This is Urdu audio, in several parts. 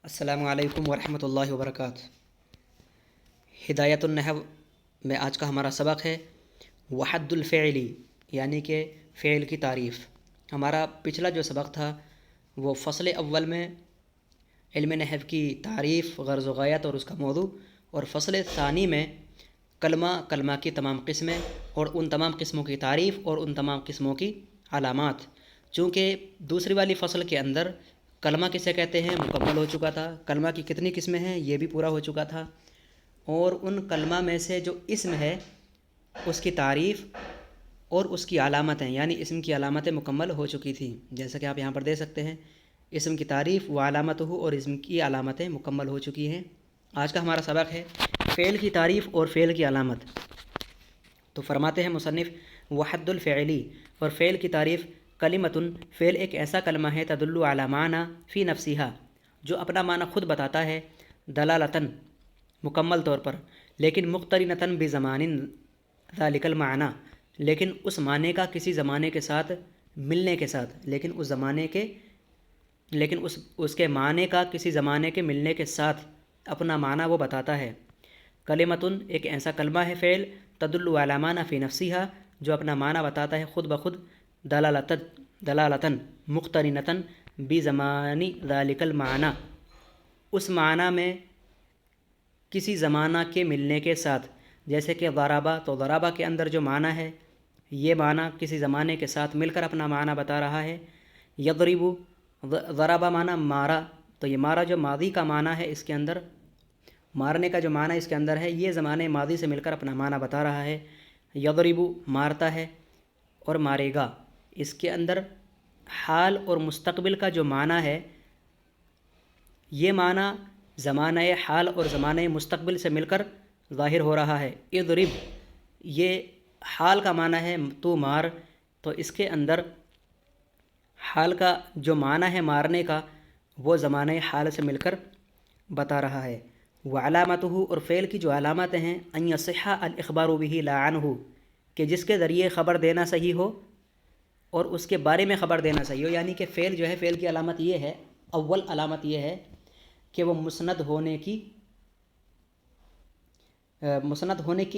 السلام علیکم ورحمۃ اللہ وبرکاتہ۔ ہدایت النحو میں آج کا ہمارا سبق ہے وحد الفعلی، یعنی کہ فعل کی تعریف۔ ہمارا پچھلا جو سبق تھا وہ فصل اول میں علم نحو کی تعریف، غرض و غایت اور اس کا موضوع، اور فصل ثانی میں کلمہ کی تمام قسمیں اور ان تمام قسموں کی تعریف اور ان تمام قسموں کی علامات۔ چونکہ دوسری والی فصل کے اندر کلمہ کسے کہتے ہیں مکمل ہو چکا تھا، کلمہ کی کتنی قسمیں ہیں یہ بھی پورا ہو چکا تھا، اور ان کلمہ میں سے جو اسم ہے اس کی تعریف اور اس کی علامتیں، یعنی اسم کی علامتیں مکمل ہو چکی تھیں، جیسا کہ آپ یہاں پر دیکھ سکتے ہیں۔ اسم کی تعریف و علامتہ اور اسم کی علامتیں مکمل ہو چکی ہیں۔ آج کا ہمارا سبق ہے فعل کی تعریف اور فعل کی علامت۔ تو فرماتے ہیں مصنف وحد الفعلی، اور فعل کی تعریف کلمتن، فعل ایک ایسا کلمہ ہے تدل علی معنی فی نفسہا، جو اپنا معنی خود بتاتا ہے، دلالتاً مکمل طور پر، لیکن مقترنتاً بزمان ذالک المعنی، لیکن اس معنی کا کسی زمانے کے ساتھ ملنے کے ساتھ، لیکن اس کے معنی کا کسی زمانے کے ملنے کے ساتھ اپنا معنی وہ بتاتا ہے۔ کلمتن ایک ایسا کلمہ ہے فعل تدل علی معنی فی نفسہا، جو اپنا معنی بتاتا ہے خود بخود، دلالتاً مقترنتاً بزمان ذالک المعنی، اس معنی میں کسی زمانہ کے ملنے کے ساتھ، جیسے کہ ضربہ، تو ضربہ کے اندر جو معنی ہے یہ معنی کسی زمانے کے ساتھ مل کر اپنا معنی بتا رہا ہے۔ یضرب، ضربہ معنی مارا، تو یہ مارا جو ماضی کا معنی ہے، اس کے اندر مارنے کا جو معنی اس کے اندر ہے، یہ زمانے ماضی سے مل کر اپنا معنی بتا رہا ہے۔ یضرب مارتا ہے اور مارے گا، اس کے اندر حال اور مستقبل کا جو معنی ہے، یہ معنی زمانہ حال اور زمانہ مستقبل سے مل کر ظاہر ہو رہا ہے۔ اضرب، یہ حال کا معنی ہے تو مار، تو اس کے اندر حال کا جو معنی ہے مارنے کا، وہ زمانہ حال سے مل کر بتا رہا ہے۔ وعلامتہ، اور فعل کی جو علامتیں ہیں، ان یصح الاخبار به لا عنہ، کہ جس کے ذریعے خبر دینا صحیح ہو اور اس کے بارے میں خبر دینا صحیح ہو، یعنی کہ فعل جو ہے، فعل کی علامت یہ ہے، اول علامت یہ ہے کہ وہ مسند ہونے کی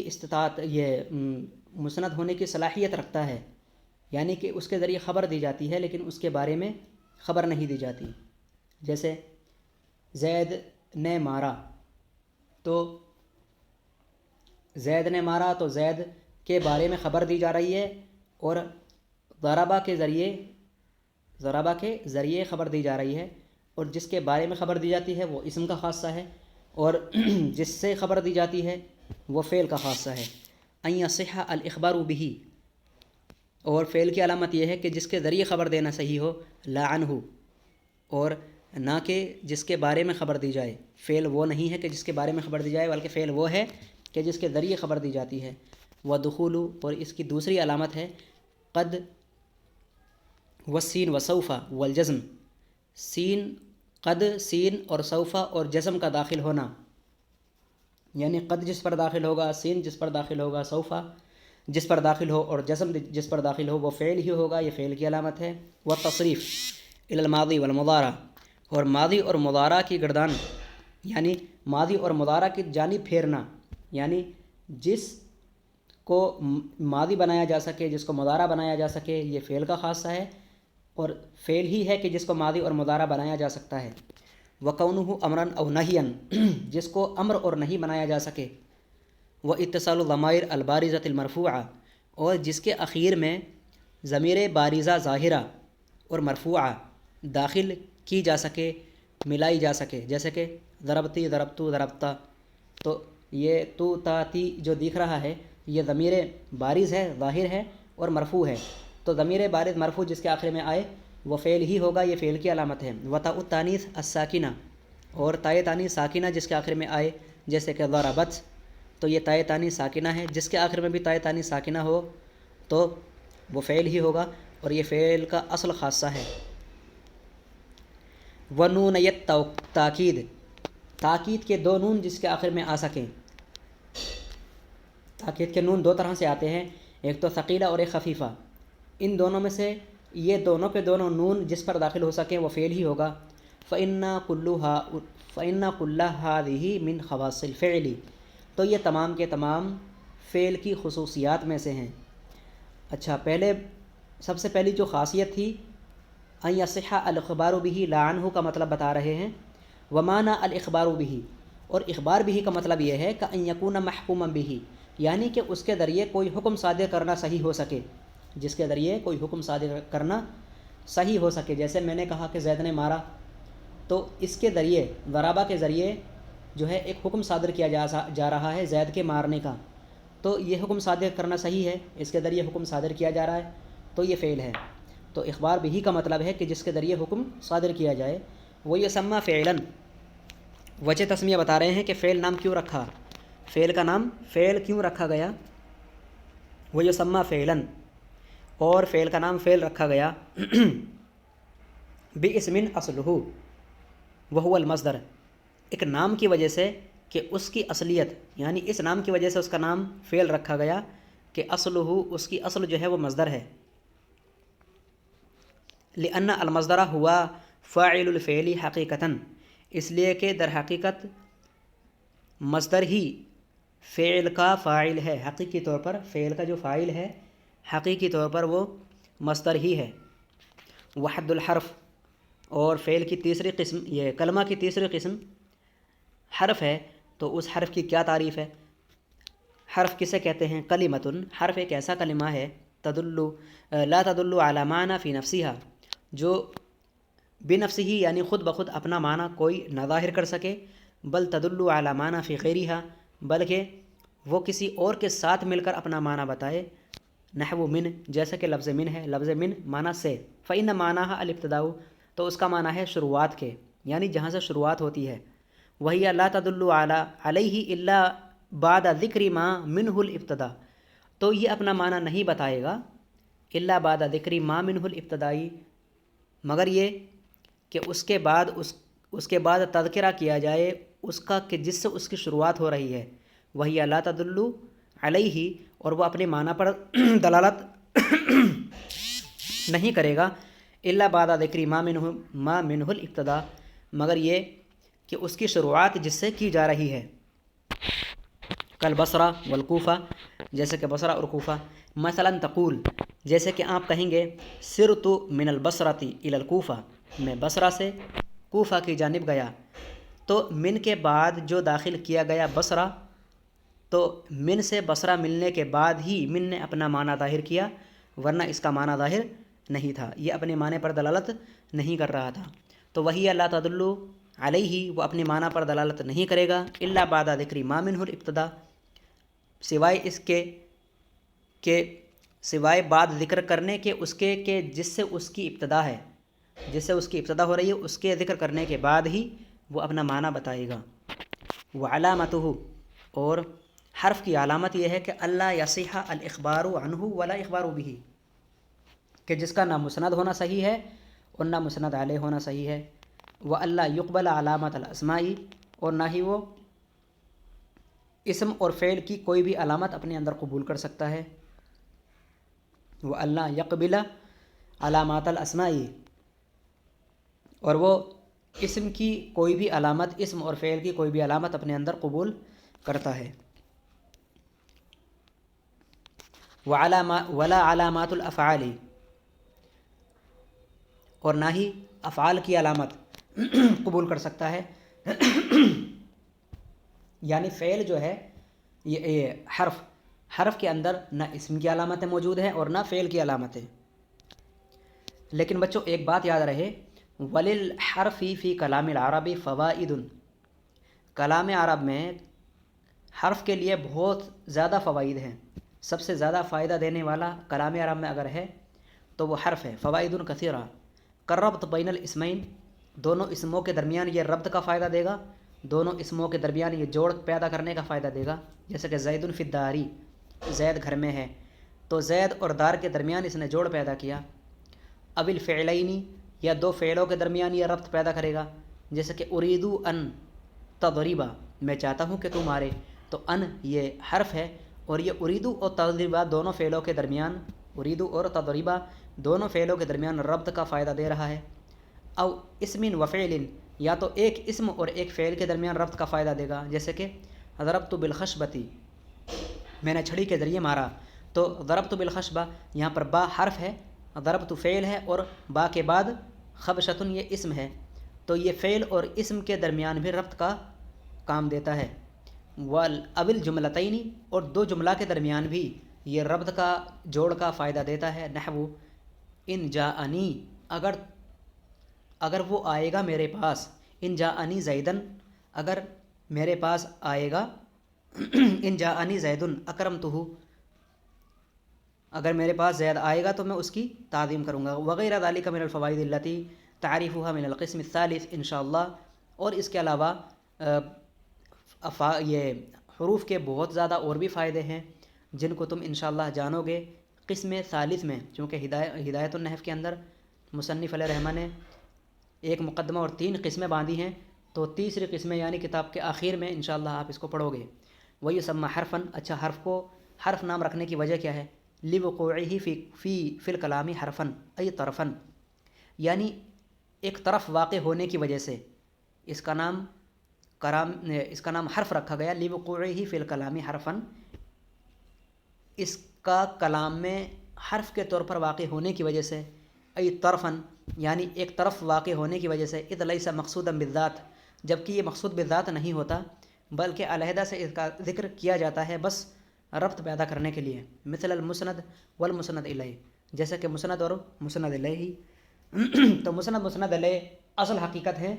استطاعت، مسند ہونے کی صلاحیت رکھتا ہے، یعنی کہ اس کے ذریعے خبر دی جاتی ہے لیکن اس کے بارے میں خبر نہیں دی جاتی۔ جیسے زید نے مارا، تو زید نے مارا تو زید کے بارے میں خبر دی جا رہی ہے، اور ضربہ کے ذریعے خبر دی جا رہی ہے، اور جس کے بارے میں خبر دی جاتی ہے وہ اسم کا خاصہ ہے، اور جس سے خبر دی جاتی ہے وہ فعل کا خاصہ ہے۔ ان یصح الاخبار به، اور فعل کی علامت یہ ہے کہ جس کے ذریعے خبر دینا صحیح ہو، لا عنہ، اور نہ کہ جس کے بارے میں خبر دی جائے۔ فعل وہ نہیں ہے کہ جس کے بارے میں خبر دی جائے، بلکہ فعل وہ ہے کہ جس کے ذریعے خبر دی جاتی ہے۔ ودخول، اور اس کی دوسری علامت ہے قد والسین وسوف والجزم، قد، سین اور سوف اور جزم کا داخل ہونا، یعنی قد جس پر داخل ہوگا، سین جس پر داخل ہوگا، سوف جس پر داخل ہو اور جزم جس پر داخل ہو، وہ فعل ہی ہوگا، یہ فعل کی علامت ہے۔ والتصریف الی الماضی والمضارع، اور ماضی اور مضارع کی گردان، یعنی ماضی اور مضارع کی جانب پھیرنا، یعنی جس کو ماضی بنایا جا سکے، جس کو مضارع بنایا جا سکے، یہ فعل کا خاصہ ہے، اور فعل ہی ہے کہ جس کو ماضی اور مضارع بنایا جا سکتا ہے۔ وَقَوْنُهُ أَمْرًا أَوْ نَهْيًا، جس کو امر اور نہیں بنایا جا سکے۔ وَاِتِّصَالُ الضَّمَائِرِ الْبَارِزَةِ الْمَرْفُوعَةِ، اور جس کے اخیر میں ضمیر بارزہ ظاہرہ اور مرفوعہ داخل کی جا سکے، ملائی جا سکے، جیسے کہ ضربتی، ضربتو، ضربتا، تو یہ تو تا تی جو دکھ رہا ہے یہ ضمیر بارز ہے، ظاہر ہے اور مرفوع ہے، تو ضمیر بارز مرفوع جس کے آخر میں آئے وہ فعل ہی ہوگا، یہ فعل کی علامت ہے۔ وتاء التانیث الساکنہ، اور تائے تانیث ساکنہ جس کے آخر میں آئے، جیسے کہ ضربت، تو یہ تائے تانیث ساکنہ ہے، جس کے آخر میں بھی تائے تانیث ساکنہ ہو تو وہ فعل ہی ہوگا، اور یہ فعل کا اصل خاصہ ہے۔ ونونیت تاکید، تاکید کے دو نون جس کے آخر میں آ سکیں۔ تاکید کے نون دو طرح سے آتے ہیں، ایک تو ثقیلہ اور ایک خفیفہ، ان دونوں میں سے یہ دونوں کے دونوں نون جس پر داخل ہو سکیں وہ فعل ہی ہوگا۔ فَإِنَّ كُلَّ هَذِهِ مِنْ خَوَاصِ الْفِعْلِ، تو یہ تمام کے تمام فعل کی خصوصیات میں سے ہیں۔ اچھا، سب سے پہلی جو خاصیت تھی ان یصح الاخبار به لا عنہ کا مطلب بتا رہے ہیں۔ ومعنی الاخبار به، اور اخبار به کا مطلب یہ ہے کہ ان یکون محکوما به، یعنی کہ اس کے ذریعے کوئی حکم صادر کرنا صحیح ہو سکے، جس کے ذریعے کوئی حکم صادر کرنا صحیح ہو سکے۔ جیسے میں نے کہا کہ زید نے مارا، تو اس کے ذریعے ضربہ کے ذریعے جو ہے ایک حکم صادر کیا جا رہا ہے زید کے مارنے کا، تو یہ حکم صادر کرنا صحیح ہے، اس کے ذریعے حکم صادر کیا جا رہا ہے، تو یہ فعل ہے۔ تو اخبار بھی کا مطلب ہے کہ جس کے ذریعے حکم صادر کیا جائے، وہ یسمى فعلا۔ وجہ تسمیہ بتا رہے ہیں کہ فعل نام کیوں رکھا، فعل کا نام فعل کیوں رکھا گیا، وہ یسمى فعلا، اور فعل کا نام فعل رکھا گیا باسم اصلہ وهو المصدر، ایک نام کی وجہ سے کہ اس کی اصلیت، یعنی اس نام کی وجہ سے اس کا نام فعل رکھا گیا کہ اصلہ، اس کی اصل جو ہے وہ مصدر ہے۔ لأن المصدر ہوا فاعل الفعل حقیقتاً، اس لیے کہ در حقیقت مصدر ہی فعل کا فاعل ہے، حقیقی طور پر فعل کا جو فاعل ہے حقیقی طور پر وہ مصدر ہی ہے۔ وحد الحرف، اور فعل کی تیسری قسم، یہ کلمہ کی تیسری قسم حرف ہے، تو اس حرف کی کیا تعریف ہے؟ حرف کسے کہتے ہیں؟ کلمۃن، حرف ایک ایسا کلمہ ہے لا تدل علی معنی فی نفسہا، جو بنفسہ یعنی خود بخود اپنا معنی کوئی نہ ظاہر کر سکے، بل تدل علی معنی فی غیرہا، بلکہ وہ کسی اور کے ساتھ مل کر اپنا معنی بتائے۔ نحو من، جیسا کہ لفظ من ہے، لفظ من معنی سے، فإن معناها الابتداء، تو اس کا معنی ہے شروعات کے، یعنی جہاں سے شروعات ہوتی ہے۔ وہی لا تدل علیہ الا بعد ذکر ما منہ الابتداء، تو یہ اپنا معنی نہیں بتائے گا الا بعد ذکر ما منہ الابتدائی، مگر یہ کہ اس کے بعد تذکرہ کیا جائے اس کا کہ جس سے اس کی شروعات ہو رہی ہے۔ وہی لا تدل علیہ، اور وہ اپنے معنی پر دلالت نہیں کرے گا الا بعد ذکر ما منہ الابتداء، مگر یہ کہ اس کی شروعات جس سے کی جا رہی ہے۔ کل بصرہ والکوفہ، جیسے کہ بصرہ اور کوفہ۔ مثلا تقول، جیسے کہ آپ کہیں گے سرت من البصرۃ الی الکوفہ، میں بصرہ سے کوفہ کی جانب گیا، تو من کے بعد جو داخل کیا گیا بصرہ، تو من سے بصرہ ملنے کے بعد ہی من نے اپنا معنی ظاہر کیا، ورنہ اس کا معنی ظاہر نہیں تھا، یہ اپنے معنی پر دلالت نہیں کر رہا تھا۔ تو وہی لا تدل علیہ، وہ اپنے معنی پر دلالت نہیں کرے گا الا بعد ذکر ما منہ الابتداء، سوائے اس کے کہ سوائے بعد ذکر کرنے کے اس کے کہ جس سے اس کی ابتدا ہے، جس سے اس کی ابتدا ہو رہی ہے، اس کے ذکر کرنے کے بعد ہی وہ اپنا معنی بتائے گا۔ وعلامتہ، اور حرف کی علامت یہ ہے کہ اللہ یصح الاخبار عنہ ولا اخبار به، کہ جس کا نہ مسند ہونا صحیح ہے اور نہ مسند علیہ ہونا صحیح ہے۔ وَأَلَّا يُقْبَلَ عَلَامَةَ الْأَسْمَاءِ، اور نہ ہی وہ اسم اور فعل کی کوئی بھی علامت اپنے اندر قبول کر سکتا ہے۔ وَأَلَّا يَقْبِلَ عَلَامَاتَ الْأَسْمَاءِ، اور وہ اسم کی کوئی بھی علامت، اسم اور فعل کی کوئی بھی علامت اپنے اندر قبول کرتا ہے۔ وَلَا عَلَامَاتُ الْأَفْعَالِ، اور نہ ہی افعال کی علامت قبول کر سکتا ہے۔ یعنی فعل جو ہے یہ حرف کے اندر نہ اسم کی علامتیں موجود ہیں اور نہ فعل کی علامتیں۔ لیکن بچوں ایک بات یاد رہے، وَلِلْحَرْفِ فِي كَلَامِ الْعَرَبِ فَوَائِدٌ، کلام عرب میں حرف کے لیے بہت زیادہ فوائد ہیں۔ سب سے زیادہ فائدہ دینے والا کلام عرب میں اگر ہے تو وہ حرف ہے۔ فوائد کثیرہ، کربط بین الاسمین، دونوں اسموں کے درمیان یہ ربط کا فائدہ دے گا، دونوں اسموں کے درمیان یہ جوڑ پیدا کرنے کا فائدہ دے گا۔ جیسے کہ زید فی الداری، زید گھر میں ہے، تو زید اور دار کے درمیان اس نے جوڑ پیدا کیا۔ اب الفعلین، یا دو فعلوں کے درمیان یہ ربط پیدا کرے گا، جیسے کہ اریدو ان تضربا، میں چاہتا ہوں کہ تو مارے، تو ان یہ حرف ہے، اور یہ اریدو اور تضربا دونوں فعلوں کے درمیان، اریدو اور تضربا دونوں فعلوں کے درمیان ربط کا فائدہ دے رہا ہے۔ او اسم و فعل، یا تو ایک اسم اور ایک فعل کے درمیان ربط کا فائدہ دے گا، جیسے کہ ضربت بالخشبتی، میں نے چھڑی کے ذریعے مارا، تو ضربت بالخشبہ یہاں پر با حرف ہے، ضربت فعل ہے، اور با کے بعد خبشتن یہ اسم ہے، تو یہ فعل اور اسم کے درمیان بھی ربط کا کام دیتا ہے۔ والاول جملتین، اور دو جملہ کے درمیان بھی یہ ربط کا جوڑ کا فائدہ دیتا ہے، نحو ان جاءنی، اگر وہ آئے گا میرے پاس، ان جاءنی زیدن، اگر میرے پاس آئے گا، ان جاءنی زیدن اکرمتہ، اگر میرے پاس زید آئے گا تو میں اس کی تعظیم کروں گا، وغیرہ ذالک من الفوائد التی تعریفها من القسم الثالث انشاءاللہ۔ اور اس کے علاوہ یہ حروف کے بہت زیادہ اور بھی فائدے ہیں جن کو تم انشاءاللہ جانو گے قسم ثالث میں، چونکہ ہدایت النحو کے اندر مصنف علیہ رحمہ نے ایک مقدمہ اور 3 قسمیں باندھی ہیں، تو تیسری قسمیں یعنی کتاب کے آخر میں انشاءاللہ آپ اس کو پڑھو گے۔ وَيُسَمَّى حرفاً، اچھا حرف کو حرف نام رکھنے کی وجہ کیا ہے؟ لِوُقُوعِهِ فی الکلام حرفاً ای طرفاً، یعنی ایک طرف واقع ہونے کی وجہ سے اس کا نام حرف رکھا گیا، لِوُقُوعِهِ فی الکلام حرفاً، اس کا کلام میں حرف کے طور پر واقع ہونے کی وجہ سے، ای طرفاً یعنی ایک طرف واقع ہونے کی وجہ سے، اذ لیس مقصودا بالذات، جبکہ یہ مقصود بالذات نہیں ہوتا بلکہ علیحدہ سے اس کا ذکر کیا جاتا ہے بس ربط پیدا کرنے کے لیے، مثل المسند والمسند الیہ، جیسے کہ مسند اور مسند الیہ۔ تو مسند الیہ اصل حقیقت ہے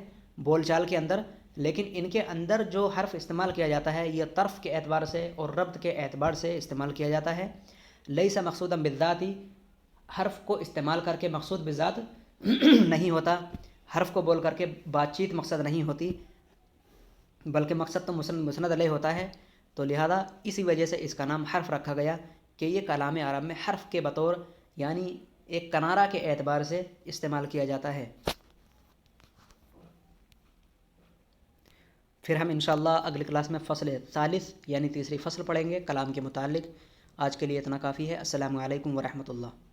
بول چال کے اندر، لیکن ان کے اندر جو حرف استعمال کیا جاتا ہے یہ طرف کے اعتبار سے اور ربط کے اعتبار سے استعمال کیا جاتا ہے۔ لیس مقصودا بالذات، حرف کو استعمال کر کے مقصود بالذات نہیں ہوتا، حرف کو بول کر کے بات چیت مقصد نہیں ہوتی، بلکہ مقصد تو مسند علیہ ہوتا ہے، تو لہذا اسی وجہ سے اس کا نام حرف رکھا گیا کہ یہ کلام عرب میں حرف کے بطور یعنی ایک کنارہ کے اعتبار سے استعمال کیا جاتا ہے۔ پھر ہم انشاءاللہ اگلی کلاس میں فصل ثالث یعنی تیسری فصل پڑھیں گے کلام کے متعلق۔ آج کے لیے اتنا کافی ہے۔ السلام علیکم ورحمۃ اللہ۔